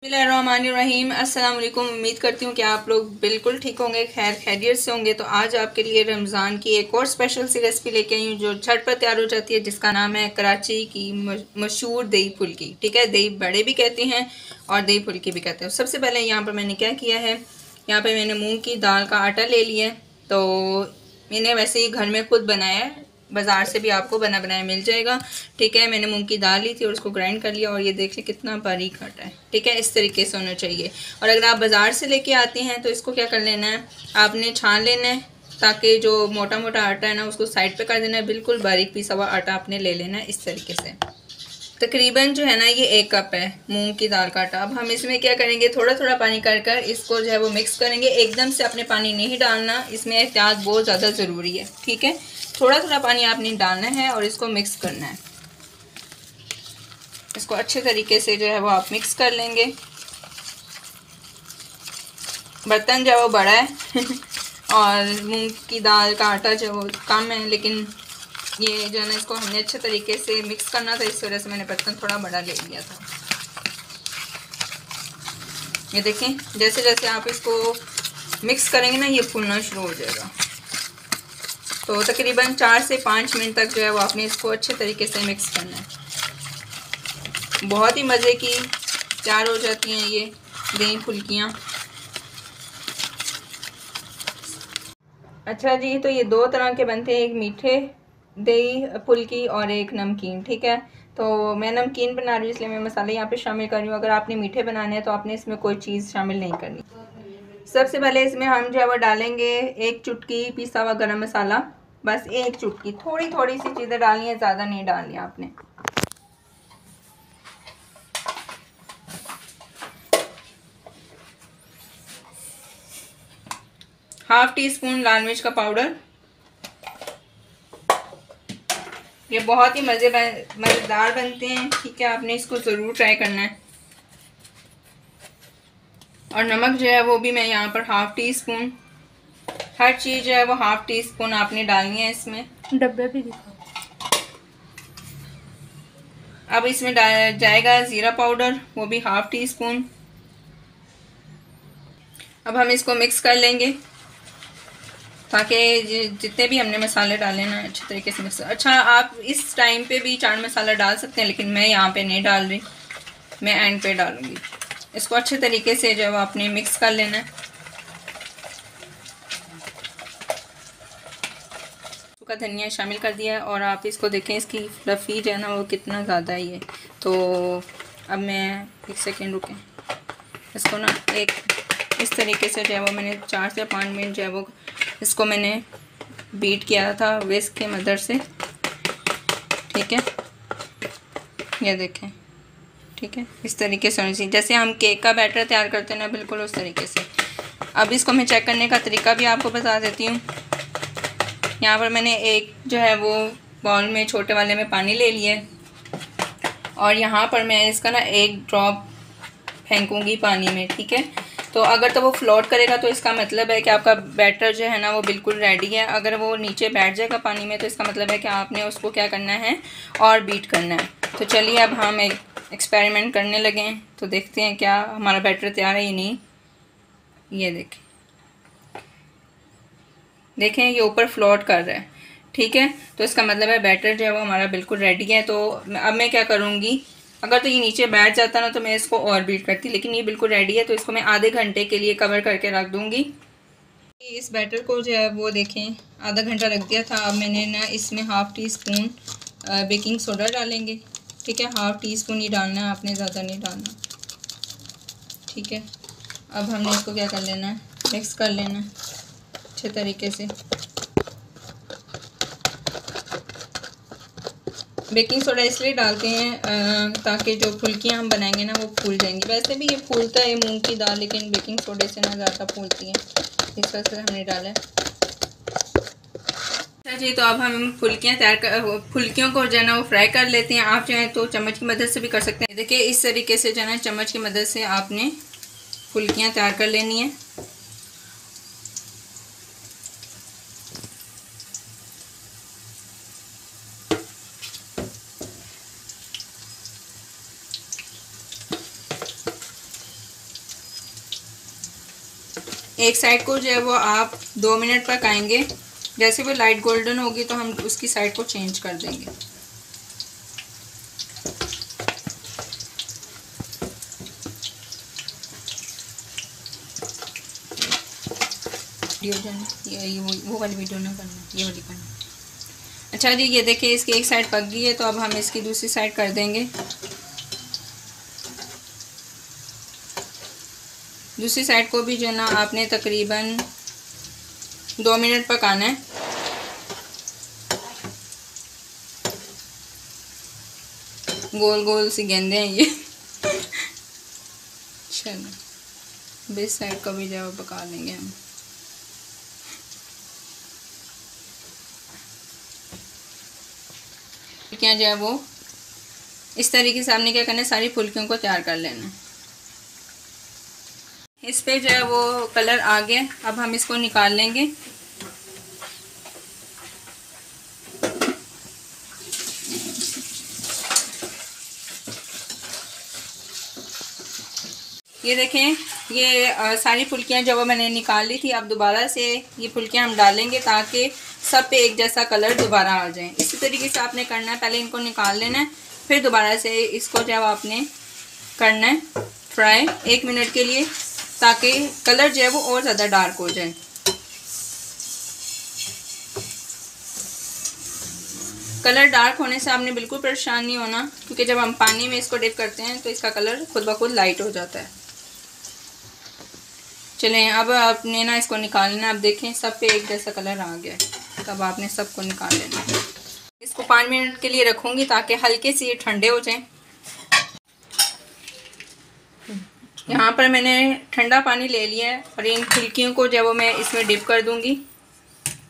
बिस्मिल्लाहिर्रहमानिर्रहीम। अस्सलाम वालेकुम। उम्मीद करती हूँ कि आप लोग बिल्कुल ठीक होंगे, खैर खैरियत से होंगे। तो आज आपके लिए रमज़ान की एक और स्पेशल सी रेसिपी लेके आई हूँ जो झटपट तैयार हो जाती है, जिसका नाम है कराची की मशहूर दही फुल्की। ठीक है, दही बड़े भी कहते हैं और दही फुल्की भी कहते हैं। सबसे पहले यहाँ पर मैंने क्या किया है, यहाँ पर मैंने मूँग की दाल का आटा ले लिया है। तो मैंने वैसे ही घर में खुद बनाया है, बाज़ार से भी आपको बना बनाया मिल जाएगा। ठीक है, मैंने मूंग की दाल ली थी और उसको ग्राइंड कर लिया और ये देख लें कितना बारीक आटा है। ठीक है, इस तरीके से होना चाहिए। और अगर आप बाज़ार से लेके आते हैं तो इसको क्या कर लेना है, आपने छान लेना है ताकि जो मोटा मोटा आटा है ना उसको साइड पे कर देना है। बिल्कुल बारीक पीसा हुआ आटा आपने ले लेना है इस तरीके से। तकरीबन जो है ना ये 1 कप है मूंग की दाल का आटा। अब हम इसमें क्या करेंगे, थोड़ा थोड़ा पानी कर कर इसको जो है वो मिक्स करेंगे। एकदम से आपने पानी नहीं डालना, इसमें एहतियात बहुत ज़्यादा ज़रूरी है। ठीक है, थोड़ा थोड़ा पानी आपने डालना है और इसको मिक्स करना है। इसको अच्छे तरीके से जो है वो आप मिक्स कर लेंगे। बर्तन जो है वो बड़ा है और मूंग की दाल का आटा जो है वो कम है, लेकिन ये जो है ना इसको हमने अच्छे तरीके से मिक्स करना था, इस वजह से मैंने बर्तन थोड़ा बड़ा ले लिया था। ये देखें, जैसे जैसे आप इसको मिक्स करेंगे ना ये फूलना शुरू हो जाएगा। तो तकरीबन 4 से 5 मिनट तक जो है वो आपने इसको अच्छे तरीके से मिक्स करना है। बहुत ही मज़े की तैयार हो जाती हैं ये दही फुल्कियाँ। अच्छा जी, तो ये 2 तरह के बनते हैं, एक मीठे दही फुल्की और एक नमकीन। ठीक है, तो मैं नमकीन बना रही हूँ इसलिए मैं मसाले यहाँ पे शामिल कर रही हूँ। अगर आपने मीठे बनाने हैं तो आपने इसमें कोई चीज़ शामिल नहीं करनी। सबसे पहले इसमें हम जो है वो डालेंगे 1 चुटकी पिसा हुआ गरम मसाला, बस 1 चुटकी। थोड़ी थोड़ी सी चीज़ें डालनी है, ज़्यादा नहीं डालनी आपने। ½ टी स्पून लाल मिर्च का पाउडर। ये बहुत ही मज़ेदार बनते हैं। ठीक है, आपने इसको ज़रूर ट्राई करना है। और नमक जो है वो भी मैं यहाँ पर ½ टी स्पून, हर चीज़ जो है वो ½ टी स्पून आपने डालनी है इसमें। डब्बे भी दिखाओ। अब इसमें जाएगा ज़ीरा पाउडर, वो भी ½ टी स्पून। अब हम इसको मिक्स कर लेंगे ताकि जितने भी हमने मसाले डाले ना अच्छे तरीके से मिक्स। अच्छा, आप इस टाइम पे भी चाट मसाला डाल सकते हैं, लेकिन मैं यहाँ पे नहीं डाल रही, मैं एंड पे डालूँगी। इसको अच्छे तरीके से जो है आपने मिक्स कर लेना है। सूखा धनिया शामिल कर दिया है और आप इसको देखें, इसकी फ्लफ़ी जो है ना वो कितना ज़्यादा ही है। तो अब मैं 1 सेकेंड रुकें, इसको ना एक इस तरीके से जो है वो मैंने 4 से 5 मिनट जो है वो इसको मैंने बीट किया था विस्क की मदद से। ठीक है, ये देखें। ठीक है, इस तरीके से होनी चाहिए, जैसे हम केक का बैटर तैयार करते हैं ना, बिल्कुल उस तरीके से। अब इसको मैं चेक करने का तरीका भी आपको बता देती हूँ। यहाँ पर मैंने एक जो है वो बाउल में छोटे वाले में पानी ले लिया है और यहाँ पर मैं इसका ना 1 ड्रॉप फेंकूँगी पानी में। ठीक है, तो अगर तो वो फ्लोट करेगा तो इसका मतलब है कि आपका बैटर जो है ना वो बिल्कुल रेडी है। अगर वो नीचे बैठ जाएगा पानी में तो इसका मतलब है कि आपने उसको क्या करना है और बीट करना है। तो चलिए अब हम एक एक्सपेरिमेंट करने लगे हैं, तो देखते हैं क्या हमारा बैटर तैयार है या नहीं। ये देखें ये ऊपर फ्लोट कर रहा है। ठीक है, तो इसका मतलब है बैटर जो है वो हमारा बिल्कुल रेडी है। तो अब मैं क्या करूँगी, अगर तो ये नीचे बैठ जाता ना तो मैं इसको और बीट करती, लेकिन ये बिल्कुल रेडी है तो इसको मैं आधे घंटे के लिए कवर करके रख दूँगी। इस बैटर को जो है वो देखें आधा घंटा रख दिया था। अब मैंने ना इसमें ½ टी स्पून बेकिंग सोडा डालेंगे। ठीक है, ½ टी स्पून ही डालना है आपने, ज़्यादा नहीं डालना। ठीक है, अब हमने इसको क्या कर लेना है, मिक्स कर लेना है अच्छे तरीके से। बेकिंग सोडा इसलिए डालते हैं ताकि जो फुल्कियाँ हम बनाएंगे ना वो फूल जाएंगी। वैसे भी ये फूलता है मूंग की दाल, लेकिन बेकिंग सोडे से ना ज़्यादा फूलती है, इस वजह से हमने डाला है। अच्छा जी, तो अब हम फुल्कियों को जो है ना वो फ्राई कर लेते हैं। आप चाहें तो चम्मच की मदद से भी कर सकते हैं। देखिए इस तरीके से जो है ना चम्मच की मदद से आपने फुल्कियाँ तैयार कर लेनी है। एक साइड को जो है वो आप 2 मिनट पकाएंगे। जैसे वो लाइट गोल्डन होगी तो हम उसकी साइड को चेंज कर देंगे। ये वो वाली वीडियो ना करना, ये वाली करना। अच्छा जी, ये देखिए इसकी एक साइड पक गई है, तो अब हम इसकी दूसरी साइड कर देंगे। दूसरी साइड को भी जो है ना आपने तकरीबन 2 मिनट पकाना है। गोल गोल सी गेंदे हैं ये। चलो इस साइड को भी जो है पका लेंगे हम। फुल्कियाँ जो है वो इस तरीके से आपने क्या करना है, सारी फुल्कियों को तैयार कर लेना है। इस पे जो है वो कलर आ गया। अब हम इसको निकाल लेंगे। ये देखें, ये सारी फुल्कियाँ जो वो मैंने निकाल ली थी। अब दोबारा से ये फुल्कियाँ हम डालेंगे ताकि सब पे एक जैसा कलर दोबारा आ जाए। इसी तरीके से आपने करना है, पहले इनको निकाल लेना है, फिर दोबारा से इसको जो आपने करना है फ्राई 1 मिनट के लिए, ताकि कलर जो है वो और ज़्यादा डार्क हो जाए। कलर डार्क होने से आपने बिल्कुल परेशान नहीं होना, क्योंकि जब हम पानी में इसको डिप करते हैं तो इसका कलर खुद ब खुद लाइट हो जाता है। चलें, अब आपने ना इसको निकालना है। अब देखें सब पे एक जैसा कलर आ गया है। तब आपने सबको निकाल लेना है। इसको 5 मिनट के लिए रखूँगी ताकि हल्के से ये ठंडे हो जाएं। यहाँ पर मैंने ठंडा पानी ले लिया है और इन फुल्कियों को जो वो मैं इसमें डिप कर दूँगी।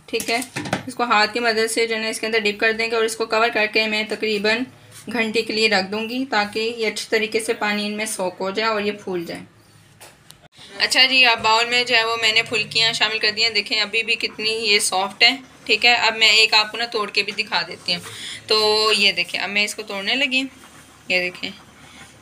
ठीक है, इसको हाथ की मदद से जो है इसके अंदर डिप कर देंगे और इसको कवर करके मैं तकरीबन घंटे के लिए रख दूँगी, ताकि ये अच्छी तरीके से पानी इनमें सोक हो जाए और ये फूल जाए। अच्छा जी, अब बाउल में जो है वो मैंने फुल्कियाँ शामिल कर दी हैं। देखें अभी भी कितनी ये सॉफ्ट है। ठीक है, अब मैं एक आपको ना तोड़ के भी दिखा देती हूँ। तो ये देखें, अब मैं इसको तोड़ने लगी। ये देखें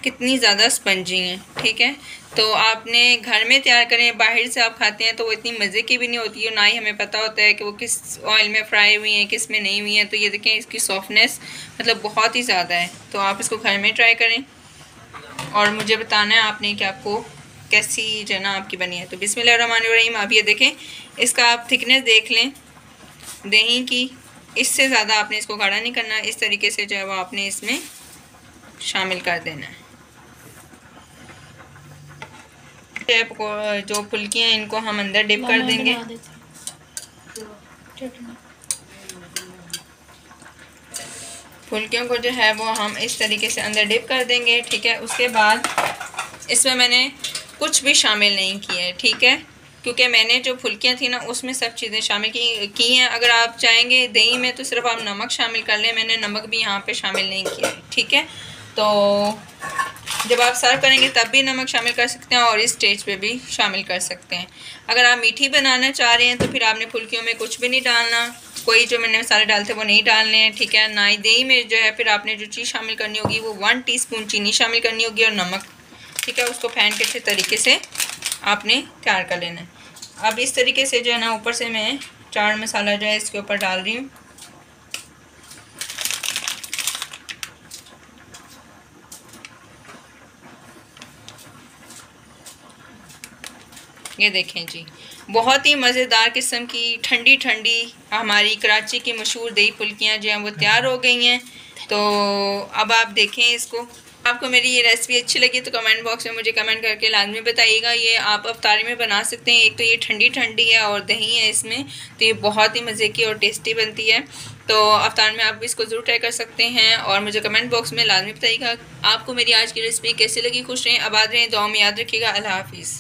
कितनी ज़्यादा स्पंजी हैं। ठीक है, तो आपने घर में तैयार करें। बाहर से आप खाते हैं तो वो इतनी मज़े की भी नहीं होती है, ना ही हमें पता होता है कि वो किस ऑयल में फ्राई हुई हैं, किस में नहीं हुई हैं। तो ये देखें इसकी सॉफ्टनेस मतलब बहुत ही ज़्यादा है। तो आप इसको घर में ट्राई करें और मुझे बताना है आपने कि आपको कैसी जो है ना आपकी बनी है। तो बिस्मिल्लाहिर्रहमानिर्रहीम। आप ये देखें, इसका आप थिकनेस देख लें दही की। इससे ज़्यादा आपने इसको गाढ़ा नहीं करना। इस तरीके से जो है वो आपने इसमें शामिल कर देना है। जो फुल्कियाँ इनको हम अंदर डिप कर देंगे। फुल्कियों को जो है वो हम इस तरीके से अंदर डिप कर देंगे। ठीक है, उसके बाद इसमें मैंने कुछ भी शामिल नहीं किया है। ठीक है, क्योंकि मैंने जो फुल्कियाँ थी ना उसमें सब चीज़ें शामिल की हैं। अगर आप चाहेंगे दही में तो सिर्फ आप नमक शामिल कर लें। मैंने नमक भी यहाँ पे शामिल नहीं किया है। ठीक है, तो जब आप सर्व करेंगे तब भी नमक शामिल कर सकते हैं और इस स्टेज पे भी शामिल कर सकते हैं। अगर आप मीठी बनाना चाह रहे हैं तो फिर आपने फुल्कियों में कुछ भी नहीं डालना। कोई जो मैंने मसाले डाले थे वो नहीं डालने हैं। ठीक है, ना ही दही में जो है फिर आपने जो चीज़ शामिल करनी होगी वो 1 टीस्पून चीनी शामिल करनी होगी और नमक। ठीक है, उसको फेंट के अच्छे तरीके से आपने तैयार कर लेना है। अब इस तरीके से जो है ना ऊपर से मैं चाट मसाला जो है इसके ऊपर डाल रही हूँ। ये देखें जी, बहुत ही मज़ेदार किस्म की ठंडी ठंडी हमारी कराची की मशहूर दही फुल्कियाँ जो हैं वो तैयार हो गई हैं। तो अब आप देखें इसको। आपको मेरी ये रेसिपी अच्छी लगी तो कमेंट बॉक्स में मुझे कमेंट करके लाजमी बताइएगा। ये आप अफ्तारी में बना सकते हैं। एक तो ये ठंडी ठंडी है और दही है इसमें, तो ये बहुत ही मज़े की और टेस्टी बनती है। तो अफ्तार में आप इसको ज़रूर ट्राई कर सकते हैं और मुझे कमेंट बॉक्स में लाजमी बताइएगा आपको मेरी आज की रेसिपी कैसी लगी। खुश रहें, आबाद रहें, दुआ में याद रखिएगा। अल्लाह हाफिज़।